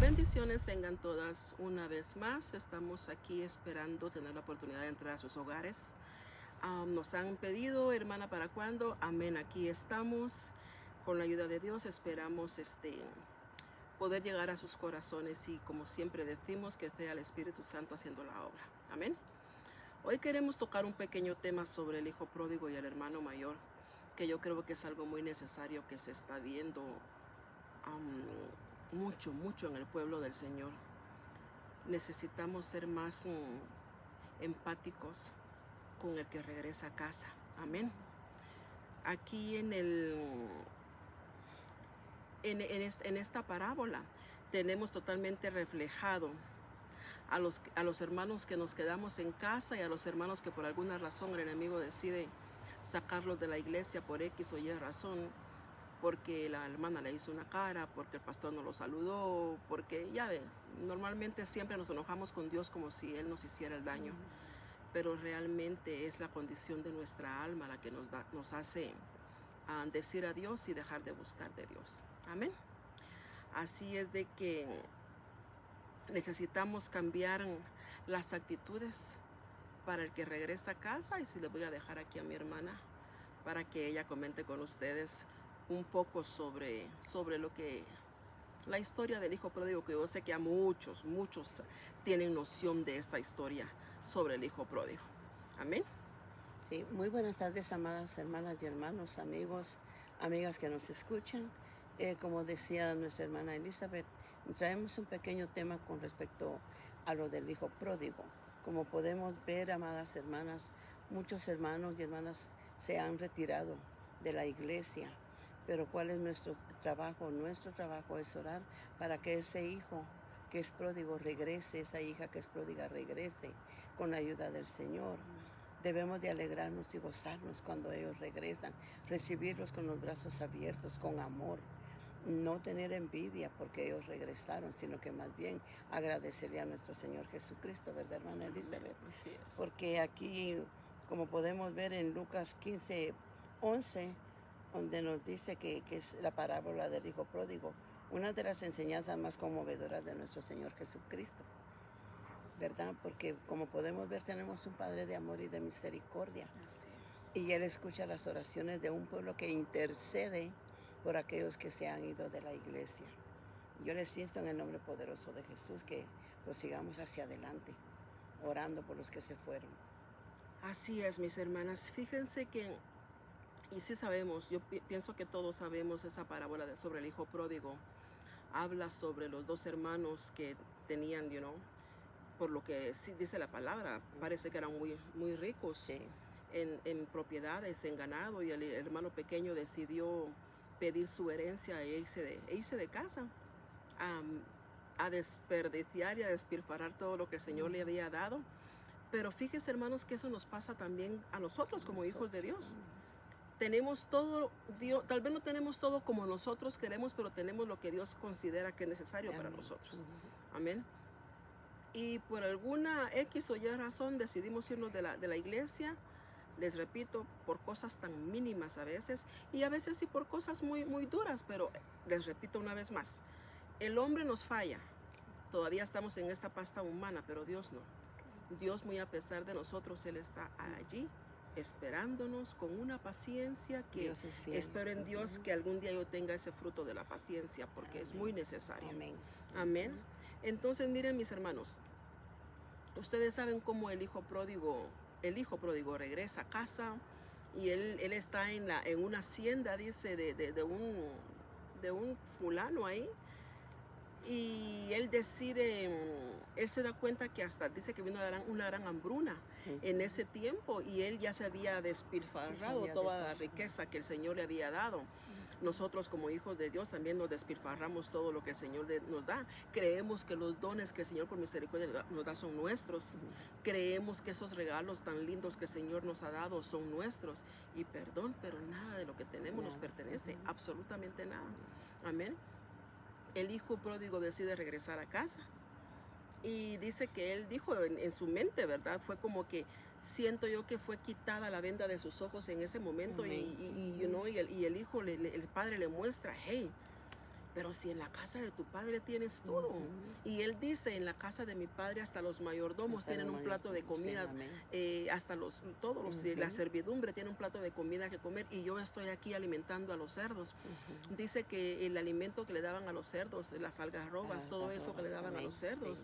Bendiciones tengan todas una vez más. Estamos aquí esperando tener la oportunidad de entrar a sus hogares. Nos han pedido, hermana, ¿para cuándo? Amén, aquí estamos. Con la ayuda de Dios esperamos poder llegar a sus corazones y, como siempre decimos, que sea el Espíritu Santo haciendo la obra. Amén. Hoy queremos tocar un pequeño tema sobre el hijo pródigo y el hermano mayor, que yo creo que es algo muy necesario que se está viendo mucho en el pueblo del Señor. Necesitamos ser más empáticos con el que regresa a casa. Amén. Aquí en esta parábola tenemos totalmente reflejado a los hermanos que nos quedamos en casa y a los hermanos que por alguna razón el enemigo decide sacarlos de la iglesia por X o Y razón, porque la hermana le hizo una cara, porque el pastor no lo saludó, porque ya ve, normalmente siempre nos enojamos con Dios como si Él nos hiciera el daño, pero realmente es la condición de nuestra alma la que nos hace decir adiós y dejar de buscar de Dios. Amén. Así es de que necesitamos cambiar las actitudes para el que regresa a casa, y si le voy a dejar aquí a mi hermana para que ella comente con ustedes un poco sobre la historia del hijo pródigo, que yo sé que a muchos tienen noción de esta historia sobre el hijo pródigo. Amén. Sí, muy buenas tardes, amadas hermanas y hermanos, amigos, amigas que nos escuchan. Como decía nuestra hermana Elizabeth, traemos un pequeño tema con respecto a lo del hijo pródigo. Como podemos ver, amadas hermanas, muchos hermanos y hermanas se han retirado de la iglesia. Pero ¿cuál es nuestro trabajo? Nuestro trabajo es orar para que ese hijo que es pródigo regrese, esa hija que es pródiga regrese con la ayuda del Señor. Debemos de alegrarnos y gozarnos cuando ellos regresan, recibirlos con los brazos abiertos, con amor. No tener envidia porque ellos regresaron, sino que más bien agradecerle a nuestro Señor Jesucristo, ¿verdad, hermana Elizabeth? Así es. Porque aquí, como podemos ver en Lucas 15:11, donde nos dice que es la parábola del hijo pródigo, una de las enseñanzas más conmovedoras de nuestro Señor Jesucristo, ¿verdad? Porque como podemos ver, tenemos un Padre de amor y de misericordia. Así es. Y Él escucha las oraciones de un pueblo que intercede por aquellos que se han ido de la iglesia. Yo les insto en el nombre poderoso de Jesús que prosigamos hacia adelante, orando por los que se fueron. Así es, mis hermanas. Fíjense que, y sí sabemos, yo pienso que todos sabemos esa parábola sobre el hijo pródigo. Habla sobre los dos hermanos que tenían, por lo que sí dice la palabra, parece que eran muy ricos Sí, en propiedades, en ganado, y el hermano pequeño decidió pedir su herencia e irse de casa, a desperdiciar y a despilfarrar todo lo que el Señor le había dado. Pero fíjese, hermanos, que eso nos pasa también a nosotros como hijos de Dios. Tenemos todo, Dios, tal vez no tenemos todo como nosotros queremos, pero tenemos lo que Dios considera que es necesario para amén. nosotros. Amén. Y por alguna X o Y razón decidimos irnos de la iglesia, les repito, por cosas tan mínimas a veces, y a veces sí por cosas muy duras, pero les repito una vez más, el hombre nos falla. Todavía estamos en esta pasta humana, pero Dios no. Dios, muy a pesar de nosotros, Él está allí esperándonos con una paciencia que Dios es fiel. espero en Dios que algún día yo tenga ese fruto de la paciencia, porque es muy necesario. Amén. Amén. Entonces, miren, mis hermanos, ustedes saben cómo el hijo pródigo regresa a casa, y él está en una hacienda, dice, de un fulano ahí. Y él decide, él se da cuenta que hasta dice que vino una gran hambruna en ese tiempo, y él ya se había despilfarrado toda la riqueza que el Señor le había dado. Nosotros como hijos de Dios también nos despilfarramos todo lo que el Señor nos da. Creemos que los dones que el Señor por misericordia nos da son nuestros. Creemos que esos regalos tan lindos que el Señor nos ha dado son nuestros. Y perdón, pero nada de lo que tenemos nos pertenece, absolutamente nada. Amén. El hijo pródigo decide regresar a casa, y dice que él dijo en su mente, ¿verdad? Fue como que siento yo que fue quitada la venda de sus ojos en ese momento. Y el hijo, el padre le muestra, hey, Pero si en la casa de tu padre tienes todo. Ujú. Y él dice, en la casa de mi padre hasta los mayordomos Hasta tienen los un plato de mayordomos, sí, comida, amén. hasta todos los, la Ujú, servidumbre tiene un plato de comida que comer y yo estoy aquí alimentando a los cerdos. ujú. Dice que el alimento que le daban a los cerdos, las A algarrobas, las todo eso que le garrobas, daban a amén. los Sí. cerdos,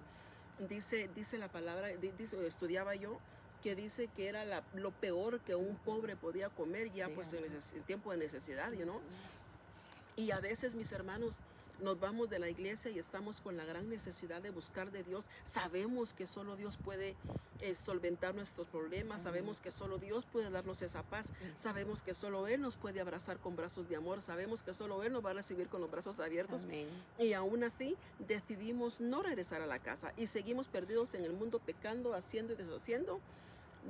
dice la palabra, estudiaba yo, que dice que era lo peor que un Ujú. pobre podía comer ya Sí, pues amén. en tiempo de necesidad, ¿no? Ujú. Y a veces, mis hermanos, nos vamos de la iglesia y estamos con la gran necesidad de buscar de Dios. Sabemos que solo Dios puede solventar nuestros problemas. Amén. Sabemos que solo Dios puede darnos esa paz. Ujú. Sabemos que solo Él nos puede abrazar con brazos de amor. Sabemos que solo Él nos va a recibir con los brazos abiertos. Amén. Y aún así decidimos no regresar a la casa y seguimos perdidos en el mundo pecando, haciendo y deshaciendo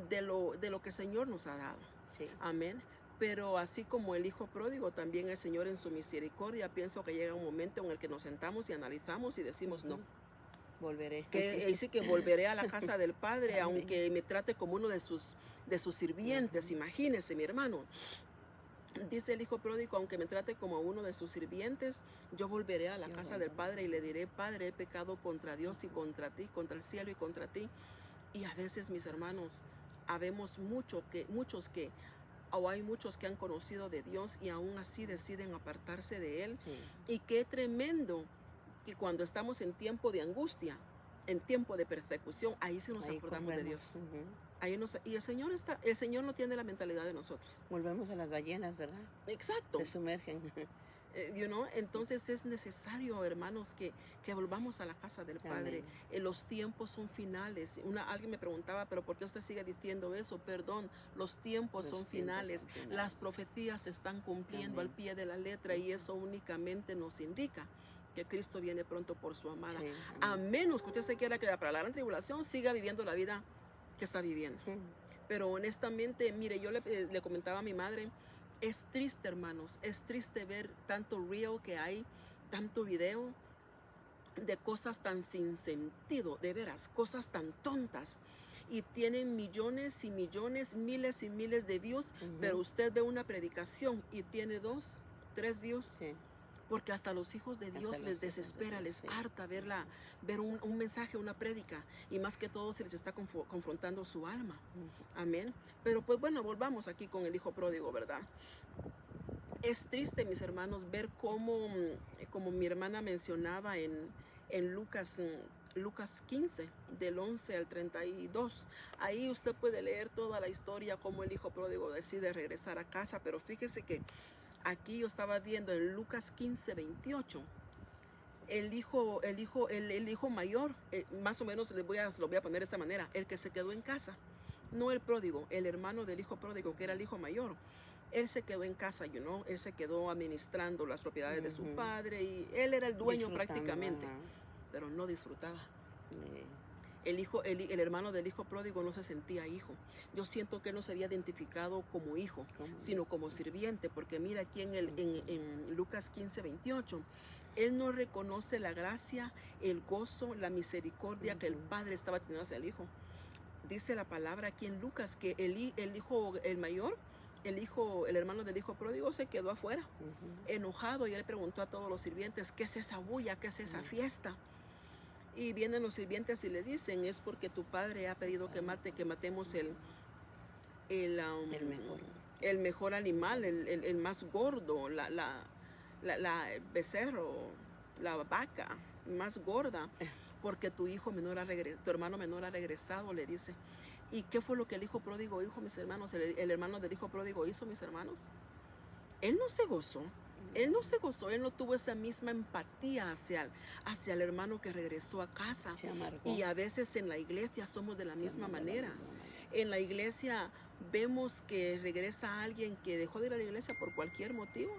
de lo que el Señor nos ha dado. Sí. Amén. Pero así como el hijo pródigo, también el Señor en su misericordia, pienso que llega un momento en el que nos sentamos y analizamos y decimos, no, Ujú. Volveré. que dice que volveré a la casa del Padre, Amén. aunque me trate como uno de sus sirvientes. Ujú. Imagínese, mi hermano. Dice el hijo pródigo, aunque me trate como uno de sus sirvientes, yo volveré a la Yo casa del volveré. Padre y le diré, Padre, he pecado contra Dios y Ujú. contra ti, contra el cielo y contra ti. Y a veces, mis hermanos, habemos muchos que, o hay muchos que han conocido de Dios y aún así deciden apartarse de Él. Sí. Y qué tremendo que cuando estamos en tiempo de angustia, en tiempo de persecución, ahí sí nos Ahí acordamos de Dios. corremos. Ujú. Y el Señor no tiene la mentalidad de nosotros. Volvemos a las ballenas, ¿verdad? Exacto. Se sumergen. Entonces es necesario, hermanos, que volvamos a la casa del Padre. Amén. Los tiempos son finales. Alguien me preguntaba, pero ¿por qué usted sigue diciendo eso? Perdón, los tiempos Los son tiempos finales. son finales. Las profecías se están cumpliendo al Amén. pie de la letra y Ujú. eso únicamente nos indica que Cristo viene pronto por su amada. Sí, A amén. menos que usted se quiera quedar para la gran tribulación, siga viviendo la vida que está viviendo. Ujú. Pero honestamente, mire, yo le comentaba a mi madre, es triste, hermanos, es triste ver tanto reel que hay, tanto video de cosas tan sin sentido, de veras, cosas tan tontas. Y tienen millones y millones, miles y miles de views, pero Ujú. usted ve una predicación y tiene 2, 3 views. Sí. Porque hasta los hijos de Hasta Dios les los hijos de desespera, Dios, les sí. harta ver un mensaje, una prédica. Y más que todo se les está confrontando su alma. Ujú. Amén. Pero pues bueno, volvamos aquí con el hijo pródigo, ¿verdad? Es triste, mis hermanos, ver como mi hermana mencionaba en Lucas 15, del 11 al 32. Ahí usted puede leer toda la historia, cómo el hijo pródigo decide regresar a casa. Pero fíjese que aquí yo estaba viendo en Lucas 15, 28. El hijo mayor, más o menos lo voy a poner de esta manera, el que se quedó en casa, no el pródigo, el hermano del hijo pródigo, que era el hijo mayor. Él se quedó en casa, él se quedó administrando las propiedades de su Ujú. padre y él era el dueño Disfrutando, prácticamente, ajá. pero no disfrutaba. Eh, El hermano del hijo pródigo no se sentía hijo. Yo siento que él no se había identificado como hijo, como- sino como sirviente, porque mira aquí en Ujú. Lucas 15, 28, él no reconoce la gracia, el gozo, la misericordia que el Ujú. padre estaba teniendo hacia el hijo. Dice la palabra aquí en Lucas que el hijo, el mayor, el hermano del hijo pródigo se quedó afuera, Ujú. enojado, y él preguntó a todos los sirvientes, ¿qué es esa bulla? ¿Qué es esa Ujú. fiesta? Y vienen los sirvientes y le dicen, es porque tu padre ha pedido que matemos el, um, El mejor. el mejor animal, el más gordo, el becerro, la vaca más gorda, porque tu hermano menor ha regresado, le dice. ¿Y qué fue lo que el hijo pródigo hizo, mis hermanos? El hermano del hijo pródigo hizo, mis hermanos. Él no se gozó. Él no se gozó, él no tuvo esa misma empatía hacia el hermano que regresó a casa. Se amargó. Y a veces en la iglesia somos de la Se misma amargó de la manera. misma manera. En la iglesia vemos que regresa alguien que dejó de ir a la iglesia por cualquier motivo.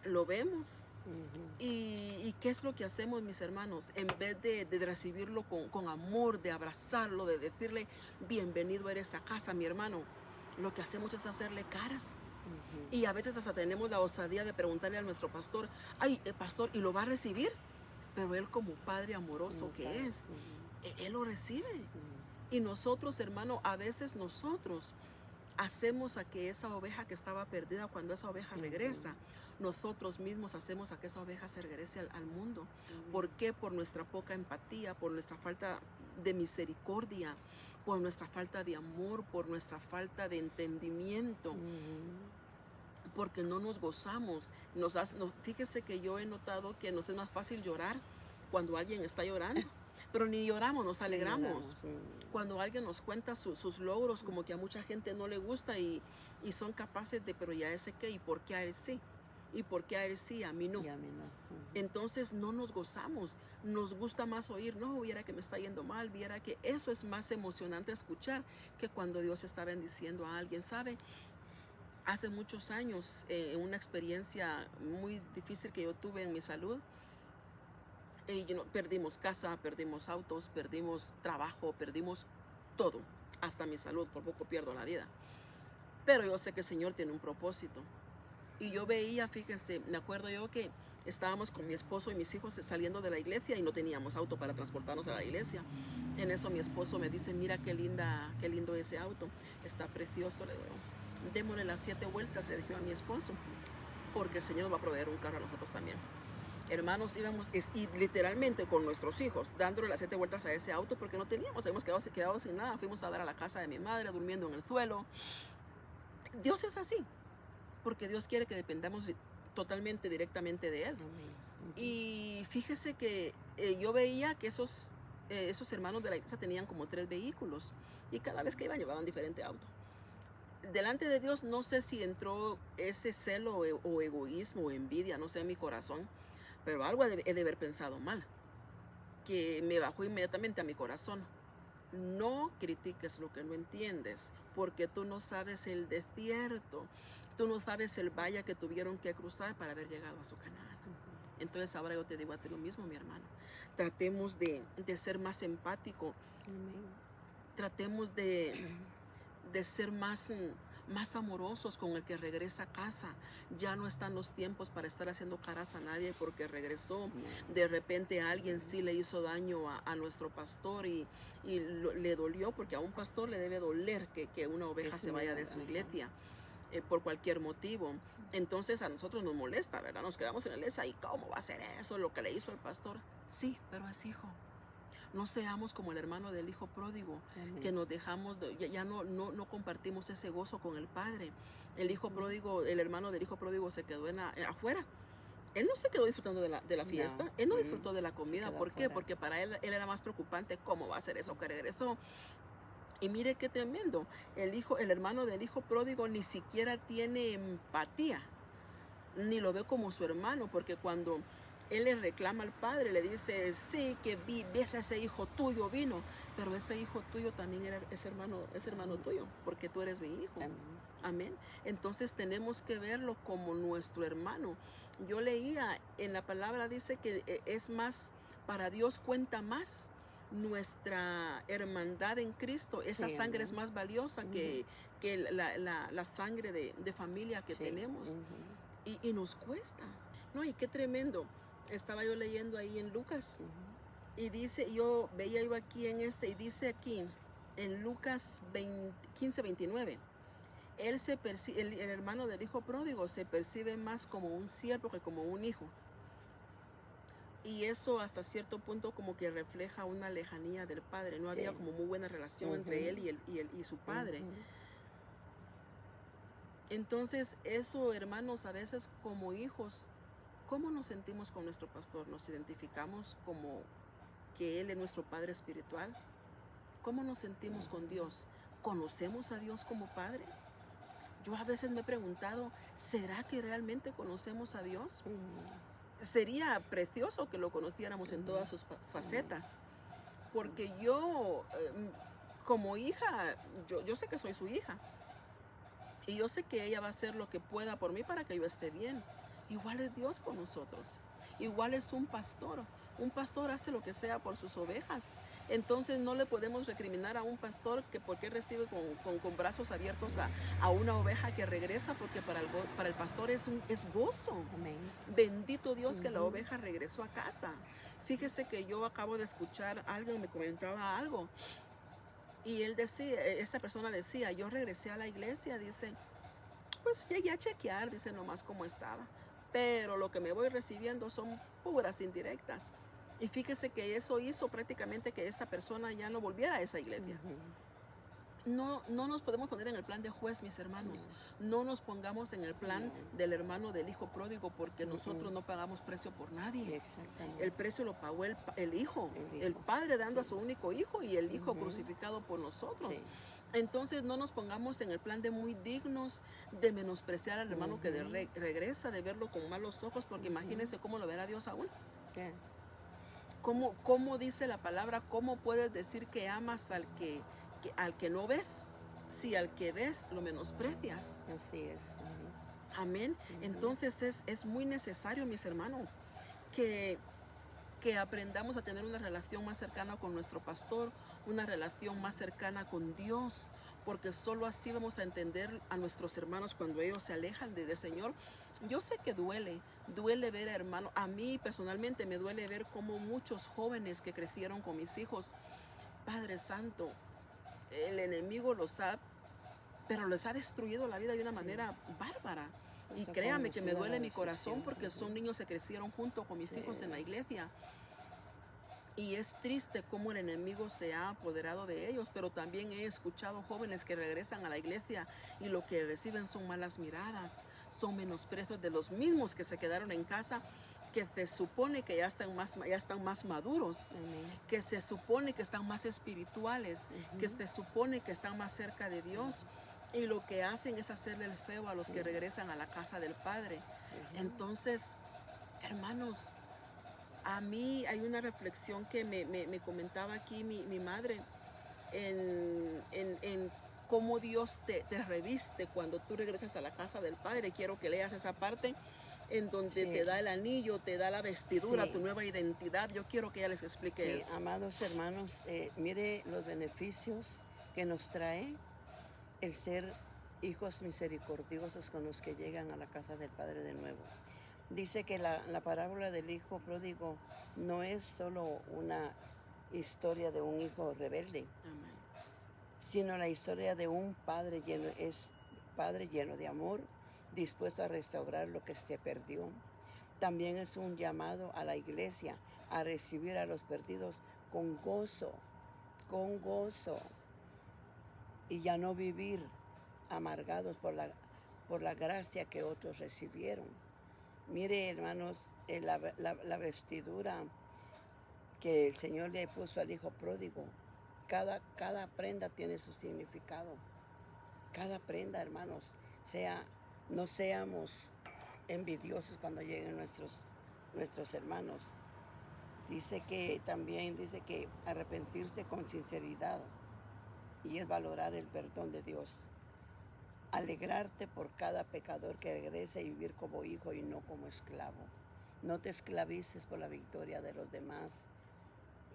Lo vemos. Ujú. ¿Y qué es lo que hacemos, mis hermanos? En vez de recibirlo con amor, de abrazarlo, de decirle, bienvenido eres a casa, mi hermano, lo que hacemos es hacerle caras. Ujú. Y a veces hasta tenemos la osadía de preguntarle a nuestro pastor, ay, pastor, ¿y lo va a recibir? Pero él, como padre amoroso Como que padre. es, Ujú. él lo recibe. Ujú. Y nosotros, hermano, a veces nosotros hacemos a que esa oveja que estaba perdida, cuando esa oveja regresa, nosotros mismos hacemos a que esa oveja se regrese al mundo. ¿Por qué? Por nuestra poca empatía, por nuestra falta de misericordia, por nuestra falta de amor, por nuestra falta de entendimiento, porque no nos gozamos. Fíjese que yo he notado que nos es más fácil llorar cuando alguien está llorando, pero ni lloramos, nos alegramos. Cuando alguien nos cuenta sus logros, como que a mucha gente no le gusta y son capaces de, pero ya ese qué, ¿y por qué a él sí? ¿Y por qué a él sí, a mí no? Y a mí no. Entonces no nos gozamos, nos gusta más oír, no, viera que me está yendo mal, viera que eso es más emocionante escuchar que cuando Dios está bendiciendo a alguien, ¿sabe? Hace muchos años, una experiencia muy difícil que yo tuve en mi salud, perdimos casa, perdimos autos, perdimos trabajo, perdimos todo, hasta mi salud, por poco pierdo la vida. Pero yo sé que el Señor tiene un propósito. Y yo veía, fíjense, me acuerdo yo que estábamos con mi esposo y mis hijos saliendo de la iglesia y no teníamos auto para transportarnos a la iglesia. En eso mi esposo me dice, mira qué lindo ese auto, está precioso, le digo, démosle las 7 vueltas, le dije a mi esposo, porque el Señor nos va a proveer un carro a nosotros también. Hermanos, íbamos y literalmente con nuestros hijos dándole las 7 vueltas a ese auto porque no teníamos, habíamos quedado sin nada. Fuimos a dar a la casa de mi madre, durmiendo en el suelo. Dios es así, porque Dios quiere que dependamos totalmente, directamente de Él. Y fíjese que yo veía que esos hermanos de la iglesia tenían como 3 vehículos y cada vez que iban llevaban diferente auto. Delante de Dios no sé si entró ese celo o egoísmo o envidia, no sé, en mi corazón, pero algo he de haber pensado mal, que me bajó inmediatamente a mi corazón. No critiques lo que no entiendes, porque tú no sabes el desierto, tú no sabes el valle que tuvieron que cruzar para haber llegado a su Canaán. Entonces ahora yo te digo a ti lo mismo, mi hermano. Tratemos de ser más empático. Tratemos de ser más amorosos con el que regresa a casa. Ya no están los tiempos para estar haciendo caras a nadie porque regresó. De repente alguien sí le hizo daño a nuestro pastor y le dolió, porque a un pastor le debe doler que una oveja se vaya de su iglesia por cualquier motivo. Entonces a nosotros nos molesta, ¿verdad? Nos quedamos en la iglesia y ¿cómo va a ser eso lo que le hizo el pastor? Sí, pero es hijo. No seamos como el hermano del hijo pródigo, que nos dejamos, ya no compartimos ese gozo con el padre. El hijo pródigo, el hermano del hijo pródigo se quedó afuera. Él no se quedó disfrutando de la fiesta, él no disfrutó de la comida. ¿Por qué? Porque para él era más preocupante cómo va a ser eso que regresó. Y mire qué tremendo, el hermano del hijo pródigo ni siquiera tiene empatía, ni lo ve como su hermano, porque cuando él le reclama al padre, le dice, sí, que ves a ese hijo tuyo vino, pero ese hijo tuyo también es hermano tuyo, porque tú eres mi hijo. Amén. Entonces tenemos que verlo como nuestro hermano. Yo leía en la palabra, dice que es más, para Dios cuenta más nuestra hermandad en Cristo. Esa sangre es más valiosa que la sangre de familia que tenemos. Y nos cuesta, ¿no? Y qué tremendo. Estaba yo leyendo ahí en Lucas y dice, yo aquí y dice aquí en Lucas 15:29, el hermano del hijo pródigo se percibe más como un siervo que como un hijo. Y eso hasta cierto punto como que refleja una lejanía del padre. No había como muy buena relación entre él y su padre. Entonces eso, hermanos, a veces como hijos, ¿cómo nos sentimos con nuestro pastor? ¿Nos identificamos como que Él es nuestro Padre espiritual? ¿Cómo nos sentimos con Dios? ¿Conocemos a Dios como Padre? Yo a veces me he preguntado, ¿será que realmente conocemos a Dios? Sería precioso que lo conociéramos en todas sus facetas, porque yo, como hija, yo sé que soy su hija, y yo sé que ella va a hacer lo que pueda por mí para que yo esté bien. Igual es Dios con nosotros. Igual es un pastor. Un pastor hace lo que sea por sus ovejas. Entonces no le podemos recriminar a un pastor que porque recibe con brazos abiertos a una oveja que regresa, porque para el pastor es gozo. Amén. Bendito Dios que la oveja regresó a casa. Fíjese que yo acabo de escuchar, alguien me comentaba algo. Y él decía, esta persona decía, yo regresé a la iglesia, dice, pues llegué a chequear, dice nomás cómo estaba. Pero lo que me voy recibiendo son puras indirectas. Y fíjese que eso hizo prácticamente que esta persona ya no volviera a esa iglesia. Ujú. No nos podemos poner en el plan de juez, mis hermanos. No nos pongamos en el plan No. del hermano del hijo pródigo, porque nosotros Mm. no pagamos precio por nadie. Exactamente. El precio lo pagó el hijo, El el hijo. padre dando a Sí. su único hijo y el hijo Ujú. crucificado por nosotros. Sí. Entonces no nos pongamos en el plan de muy dignos, de menospreciar al hermano que Ujú. regresa, de verlo con malos ojos, porque Ujú. imagínense cómo lo verá Dios aún. Yeah. ¿Cómo dice la palabra? ¿Cómo puedes decir que amas al que no ves, si al que ves lo menosprecias? Así es. Ujú. Amén. Ujú. Entonces es muy necesario, mis hermanos, que, que aprendamos a tener una relación más cercana con nuestro pastor, una relación más cercana con Dios, porque solo así vamos a entender a nuestros hermanos cuando ellos se alejan del Señor. Yo sé que duele ver a hermanos, a mí personalmente me duele ver cómo muchos jóvenes que crecieron con mis hijos, Padre Santo, el enemigo pero les ha destruido la vida de una Sí. manera bárbara. Y Los ha créame que me conducido a la duele mi corazón destrucción. porque son niños que crecieron junto con mis Sí. hijos en la iglesia. Y es triste cómo el enemigo se ha apoderado de ellos, pero también he escuchado jóvenes que regresan a la iglesia y lo que reciben son malas miradas, son menosprecios de los mismos que se quedaron en casa, que se supone que ya están más maduros, Amén. que se supone que están más espirituales, que Ujú. se supone que están más cerca de Dios. Y lo que hacen es hacerle el feo a los que Sí. regresan a la casa del Padre. Ujú. Entonces, hermanos, a mí hay una reflexión que me comentaba aquí mi madre en cómo Dios te reviste cuando tú regresas a la casa del Padre. Quiero que leas esa parte en donde Sí. te da el anillo, te da la vestidura, Sí. tu nueva identidad. Yo quiero que ella les explique Sí, eso. amados hermanos, mire los beneficios que nos trae el ser hijos misericordiosos con los que llegan a la casa del Padre de nuevo. Dice que la parábola del hijo pródigo no es solo una historia de un hijo rebelde, Amén. sino la historia de un padre lleno de amor, dispuesto a restaurar lo que se perdió. También es un llamado a la iglesia a recibir a los perdidos con gozo, y ya no vivir amargados por la gracia que otros recibieron. Mire, hermanos, la vestidura que el Señor le puso al hijo pródigo, cada prenda tiene su significado. Cada prenda, hermanos, no seamos envidiosos cuando lleguen nuestros hermanos. Dice que arrepentirse con sinceridad, y es valorar el perdón de Dios. Alegrarte por cada pecador que regrese y vivir como hijo y no como esclavo. No te esclavices por la victoria de los demás,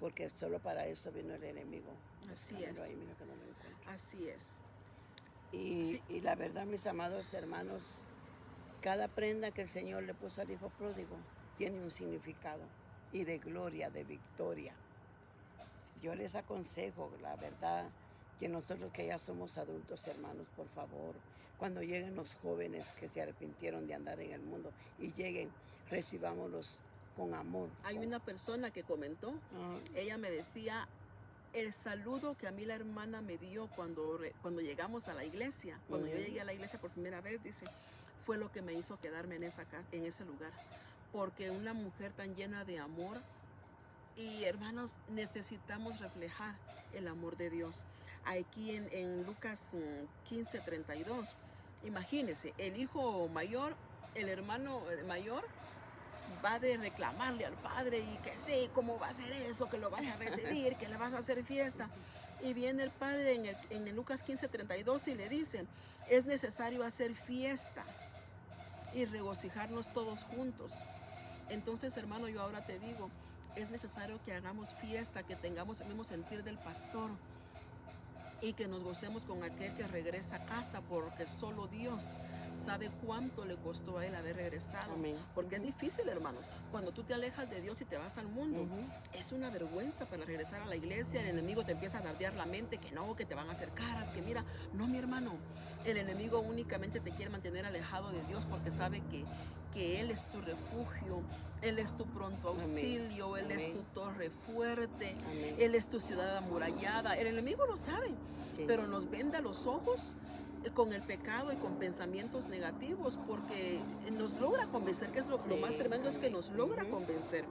porque solo para eso vino el enemigo. Así Búscamelo es. ahí, mija, que no lo encuentro. Así es. Y la verdad, mis amados hermanos, cada prenda que el Señor le puso al hijo pródigo tiene un significado, y de gloria, de victoria. Yo les aconsejo, la verdad, que nosotros que ya somos adultos, hermanos, por favor, cuando lleguen los jóvenes que se arrepintieron de andar en el mundo y lleguen, recibámoslos con amor. Hay una persona que comentó, Ah, ella me decía, el saludo que a mí la hermana me dio cuando llegamos a la iglesia, cuando yo Ujú. llegué a la iglesia por primera vez, dice, fue lo que me hizo quedarme en ese lugar. Porque una mujer tan llena de amor, y hermanos, necesitamos reflejar el amor de Dios. Aquí en Lucas 15:32, imagínense, el hijo mayor, el hermano mayor, va de reclamarle al padre y que sí, ¿cómo va a ser eso? Que lo vas a recibir, que le vas a hacer fiesta. Y viene el padre en el Lucas 15:32 y le dice, es necesario hacer fiesta y regocijarnos todos juntos. Entonces, hermano, yo ahora te digo, es necesario que hagamos fiesta, que tengamos el mismo sentir del pastor, y que nos gocemos con aquel que regresa a casa, porque solo Dios sabe cuánto le costó a él haber regresado. Amén. Porque es difícil, hermanos. Cuando tú te alejas de Dios y te vas al mundo, es una vergüenza para regresar a la iglesia. El enemigo te empieza a dardear la mente, que no, que te van a hacer caras, que mira, no, mi hermano. El enemigo únicamente te quiere mantener alejado de Dios porque sabe que Él es tu refugio, Él es tu pronto auxilio, Él es tu torre fuerte, Él es tu ciudad amurallada. El enemigo lo sabe, pero nos venda los ojos con el pecado y con pensamientos negativos, porque nos logra convencer, que es lo más tremendo, es que nos logra convencer.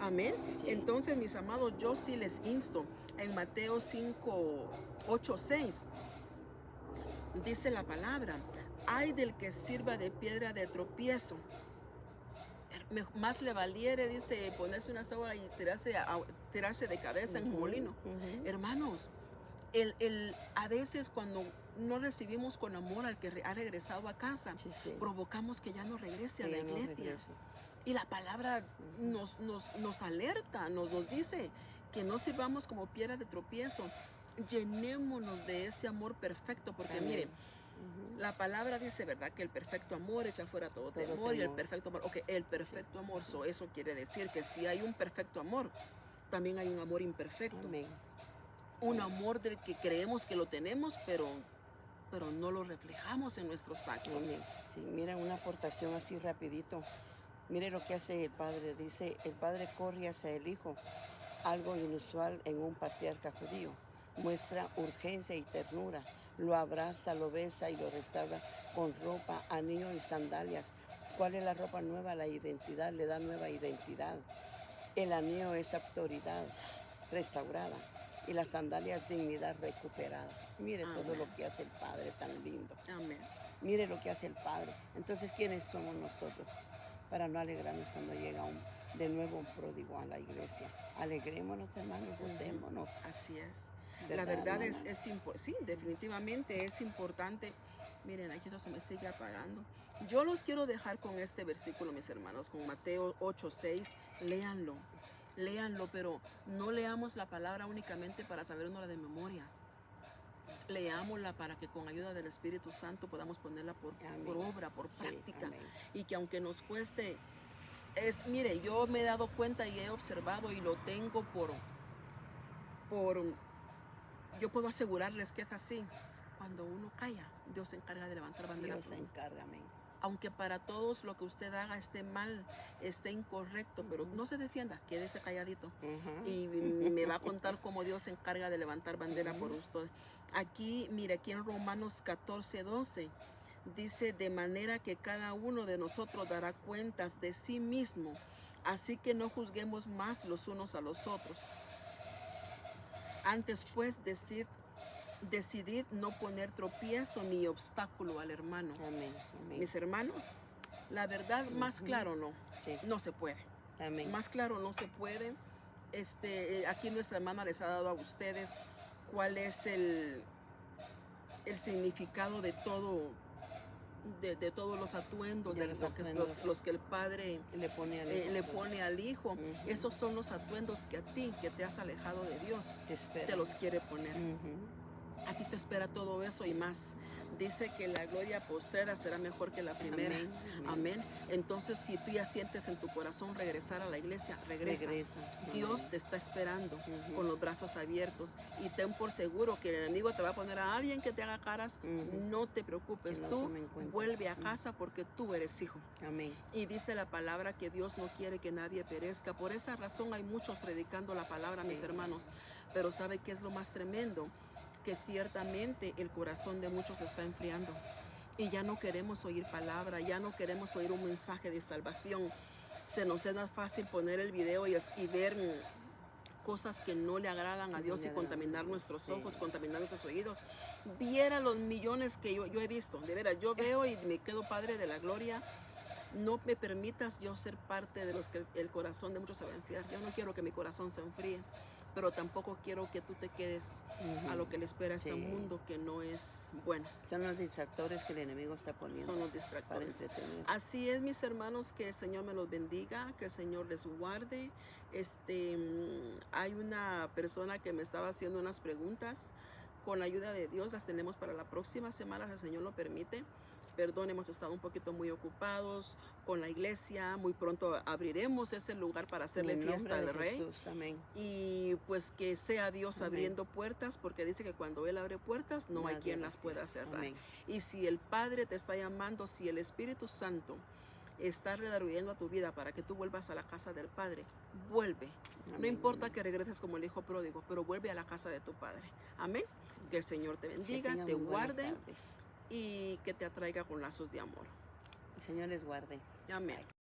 Amén. Entonces, mis amados, yo sí les insto en Mateo 5, 8, 6. Dice la palabra: ay del que sirva de piedra de tropiezo. Más le valiere, dice, ponerse una soga y tirarse de cabeza en un molino. Hermanos, a veces cuando no recibimos con amor al que ha regresado a casa, provocamos que ya no regrese a la iglesia. Y la palabra nos alerta, nos dice que no sirvamos como piedra de tropiezo. Llenémonos de ese amor perfecto, porque miren, la palabra dice, ¿verdad?, que el perfecto amor echa fuera todo temor, y el perfecto amor, el perfecto amor, eso quiere decir que si hay un perfecto amor, también hay un amor imperfecto. Un amor del que creemos que lo tenemos, pero no lo reflejamos en nuestros actos. Sí, mira, una aportación así rapidito. Mire lo que hace el Padre. Dice, el Padre corre hacia el Hijo, algo inusual en un patriarca judío. Muestra urgencia y ternura. Lo abraza, lo besa y lo restaura con ropa, anillo y sandalias. ¿Cuál es la ropa nueva? La identidad, le da nueva identidad. El anillo es autoridad restaurada y las sandalias dignidad recuperada. Mire todo lo que hace el Padre tan lindo. Amén. Mire lo que hace el Padre. Entonces, ¿quiénes somos nosotros para no alegrarnos cuando llega de nuevo un pródigo a la iglesia? Alegrémonos, hermanos, gocémonos. Así es. La verdad es sí, definitivamente es importante. Miren, aquí eso se me sigue apagando. Yo los quiero dejar con este versículo, mis hermanos, con Mateo 8:6. Léanlo, pero no leamos la palabra únicamente para sabernosla de memoria. Leámosla para que con ayuda del Espíritu Santo podamos ponerla por obra, por práctica. Y que aunque nos cueste, mire, yo me he dado cuenta y he observado y lo tengo yo puedo asegurarles que es así. Cuando uno calla, Dios se encarga de levantar bandera. Dios se encarga, amén. Aunque para todos lo que usted haga esté mal, esté incorrecto, pero no se defienda, quédese calladito. Y me va a contar cómo Dios se encarga de levantar bandera por usted. Aquí, mire, aquí en Romanos 14:12, dice, de manera que cada uno de nosotros dará cuentas de sí mismo, así que no juzguemos más los unos a los otros. Antes pues, decidid no poner tropiezo ni obstáculo al hermano. Amén. Mis hermanos, la verdad, más claro no se puede. Amén. Más claro no se puede. Aquí nuestra hermana les ha dado a ustedes cuál es el significado de todo, de todos los atuendos, los que el Padre le pone al Hijo. Esos son los atuendos que a ti, que te has alejado de Dios, te los quiere poner. A ti te espera todo eso y más. Dice que la gloria postrera será mejor que la primera. Amén. Entonces, si tú ya sientes en tu corazón regresar a la iglesia, regresa. Dios te está esperando con los brazos abiertos. Y ten por seguro que el enemigo te va a poner a alguien que te haga caras. No te preocupes. Tú vuelve a casa porque tú eres hijo. Amén. Y dice la palabra que Dios no quiere que nadie perezca. Por esa razón hay muchos predicando la palabra, mis hermanos. Pero ¿sabe qué es lo más tremendo? Que ciertamente el corazón de muchos se está enfriando y ya no queremos oír palabra, ya no queremos oír un mensaje de salvación. Se nos es más fácil poner el video y ver cosas que no le agradan a Dios y contaminar nuestros ojos, contaminar nuestros oídos. Viera los millones que yo he visto, de veras, yo veo y me quedo, Padre de la gloria, no me permitas yo ser parte de los que el corazón de muchos se va a enfriar. Yo no quiero que mi corazón se enfríe, pero tampoco quiero que tú te quedes a lo que le espera a este mundo, que no es bueno. Son los distractores que el enemigo está poniendo. Son los distractores. Así es, mis hermanos, que el Señor me los bendiga, que el Señor les guarde. Hay una persona que me estaba haciendo unas preguntas con la ayuda de Dios las tenemos para la próxima semana, si el Señor lo permite. Perdón, hemos estado un poquito muy ocupados con la iglesia. Muy pronto abriremos ese lugar para hacerle En el fiesta nombre al de Rey. Jesús, amén. Y pues que sea Dios Amén. abriendo puertas, porque dice que cuando Él abre puertas no hay Nadie quien las las pueda cierra. cerrar. Amén. Y si el Padre te está llamando, si el Espíritu Santo está redarguyendo a tu vida para que tú vuelvas a la casa del Padre, vuelve. No Amén, importa amén. que regreses como el hijo pródigo, pero vuelve a la casa de tu Padre. Amén. Que el Señor te Que bendiga, tengan te muy buenas guarde tardes. y que te atraiga con lazos de amor. El Señor les guarde. Amén. Bye.